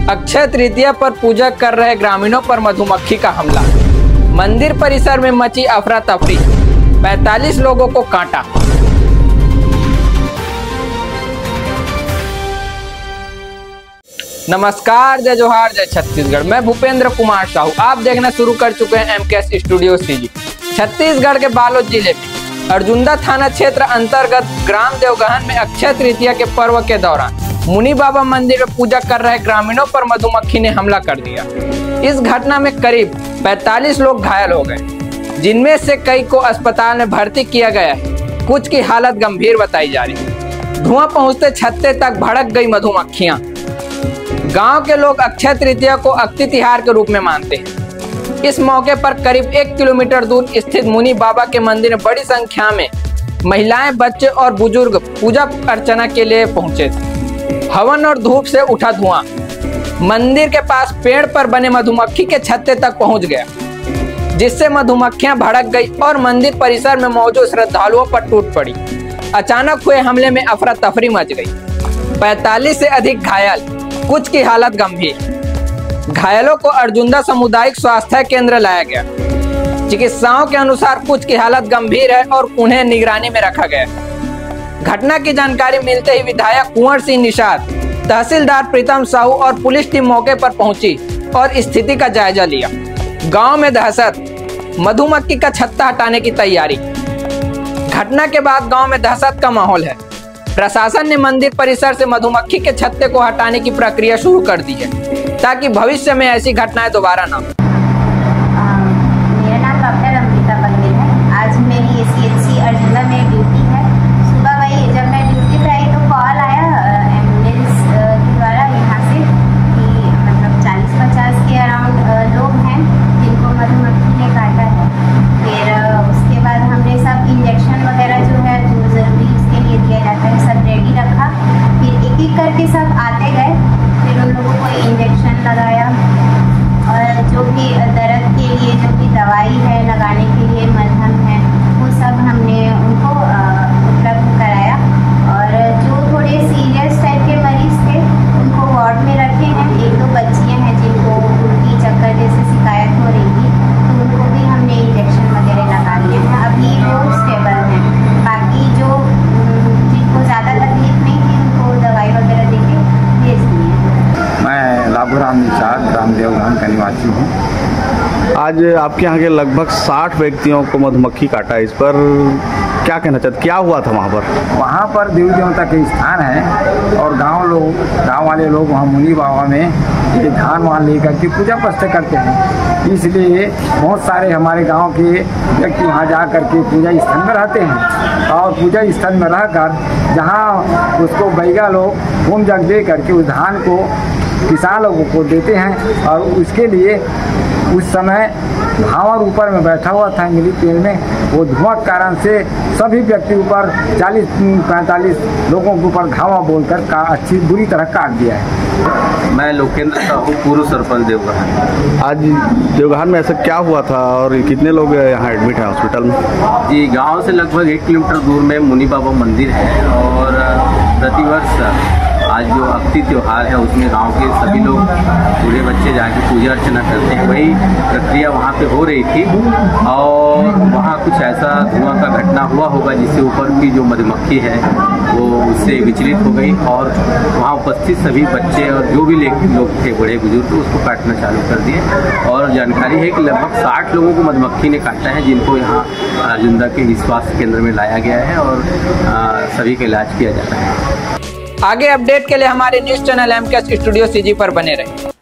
अक्षय तृतीया पर पूजा कर रहे ग्रामीणों पर मधुमक्खी का हमला। मंदिर परिसर में मची अफरा तफरी, 45 लोगों को काटा। नमस्कार, जय जोहार, जय छत्तीसगढ़। मैं भूपेंद्र कुमार साहू। आप देखना शुरू कर चुके हैं एमकेएस स्टूडियो सीजी। छत्तीसगढ़ के बालोद जिले में अर्जुंदा थाना क्षेत्र अंतर्गत ग्राम देवगहन में अक्षय तृतीया के पर्व के दौरान मुनि बाबा मंदिर में पूजा कर रहे ग्रामीणों पर मधुमक्खी ने हमला कर दिया। इस घटना में करीब 45 लोग घायल हो गए, जिनमें से कई को अस्पताल में भर्ती किया गया है। कुछ की हालत गंभीर बताई जा रही है। धुआं पहुंचते छत्ते तक भड़क गई मधुमक्खियां। गांव के लोग अक्षय तृतीया को अक्ति तिहार के रूप में मानते हैं। इस मौके पर करीब 1 किलोमीटर दूर स्थित मुनि बाबा के मंदिर में बड़ी संख्या में महिलाएं, बच्चे और बुजुर्ग पूजा अर्चना के लिए पहुंचे थे। हवन और धूप से उठा धुआं मंदिर के पास पेड़ पर बने मधुमक्खी के छत्ते तक पहुंच गया, जिससे मधुमक्खियां भड़क गई और मंदिर परिसर में मौजूद श्रद्धालुओं पर टूट पड़ी। अचानक हुए हमले में अफरा तफरी मच गई। 45 से अधिक घायल, कुछ की हालत गंभीर। घायलों को अर्जुंदा सामुदायिक स्वास्थ्य केंद्र लाया गया। चिकित्साओं के अनुसार कुछ की हालत गंभीर है और उन्हें निगरानी में रखा गया। घटना की जानकारी मिलते ही विधायक कुंवर सिंह निषाद, तहसीलदार प्रीतम साहू और पुलिस टीम मौके पर पहुंची और स्थिति का जायजा लिया। गांव में दहशत, मधुमक्खी का छत्ता हटाने की तैयारी। घटना के बाद गांव में दहशत का माहौल है। प्रशासन ने मंदिर परिसर से मधुमक्खी के छत्ते को हटाने की प्रक्रिया शुरू कर दी है, ताकि भविष्य में ऐसी घटनाएं दोबारा न हो। मेरा नाम डॉक्टर अमृता बघेल है। आज मेरी ACHC अर्जुंदा में ड्यूटी है। सुबह वही जब मैं ड्यूटी पे आई तो कॉल आया एम्बुलेंस के द्वारा यहाँ से कि मतलब 40-50 के अराउंड लोग हैं जिनको मधुमक्खी ने काटा है। फिर उसके बाद हमने सब इंजेक्शन वगैरह जो है जो ज़रूरी उसके लिए दिया जाता है सब रेडी रखा। फिर एक एक करके सब आते गए। फिर उन लोगों को इंजेक्शन लगाया और जो भी दर्द के लिए जो भी दवाई है लगाने के लिए मलहम है वो सब हमने उनको उपलब्ध कराया। और जो थोड़े सीरियस टाइप के मरीज थे उनको वार्ड में रखे हैं। 1-2 बच्चियां हैं जिनको उल्टी चक्कर जैसे शिकायत हो रही थी, तो उनको भी हमने इंजेक्शन वगैरह लगा लिए हैं। अभी वो स्टेबल हैं। बाकी जो जिनको ज़्यादा तकलीफ नहीं थी उनको दवाई वगैरह दे के भेज दिए। मैं लाभूराम निषाद ग्राम देवगहन का निवासी हूँ। आज आपके यहाँ के लगभग 60 व्यक्तियों को मधुमक्खी काटा। इस पर क्या कहना चाहते, क्या हुआ था वहाँ पर? वहाँ पर देवी देवता के स्थान है और गांव वाले लोग वहाँ मुनि बाबा में ये धान वान लेकर के पूजा पस्त करते हैं। इसलिए बहुत सारे हमारे गांव के व्यक्ति वहाँ जा कर के पूजा स्थल में रहते हैं और पूजा स्थल में रहकर जहाँ उसको बैगा लोग होम जग दे करके उस धान को किसान लोगों को देते हैं। और उसके लिए उस समय भावर ऊपर में बैठा हुआ था इंगली तेल में, वो धुआं के कारण से सभी व्यक्ति ऊपर 40-45 लोगों के ऊपर धावा बोलकर अच्छी बुरी तरह काट दिया है। मैं लोकेंद्र साहू, पूर्व सरपंच देवगहन। आज देवगहन में ऐसा क्या हुआ था और कितने लोग यहाँ एडमिट हैं हॉस्पिटल में? जी, गांव से लगभग 1 किलोमीटर दूर में मुनि बाबा मंदिर है और प्रतिवर्ष आज जो अक्ति त्योहार है उसमें गांव के सभी लोग बूढ़े बच्चे जाके पूजा अर्चना करते हैं। वही प्रक्रिया वहां पे हो रही थी और वहां कुछ ऐसा धुआं का घटना हुआ होगा जिससे ऊपर की जो मधुमक्खी है वो उससे विचलित हो गई और वहां उपस्थित सभी बच्चे और जो भी लोग थे बड़े बुजुर्ग उसको काटना चालू कर दिए। और जानकारी है कि लगभग 60 लोगों को मधुमक्खी ने काटा है, जिनको यहाँ अर्जुंदा के स्वास्थ्य केंद्र में लाया गया है और सभी का इलाज किया जा रहा है। आगे अपडेट के लिए हमारे news channel MKS studio CG पर बने रहें।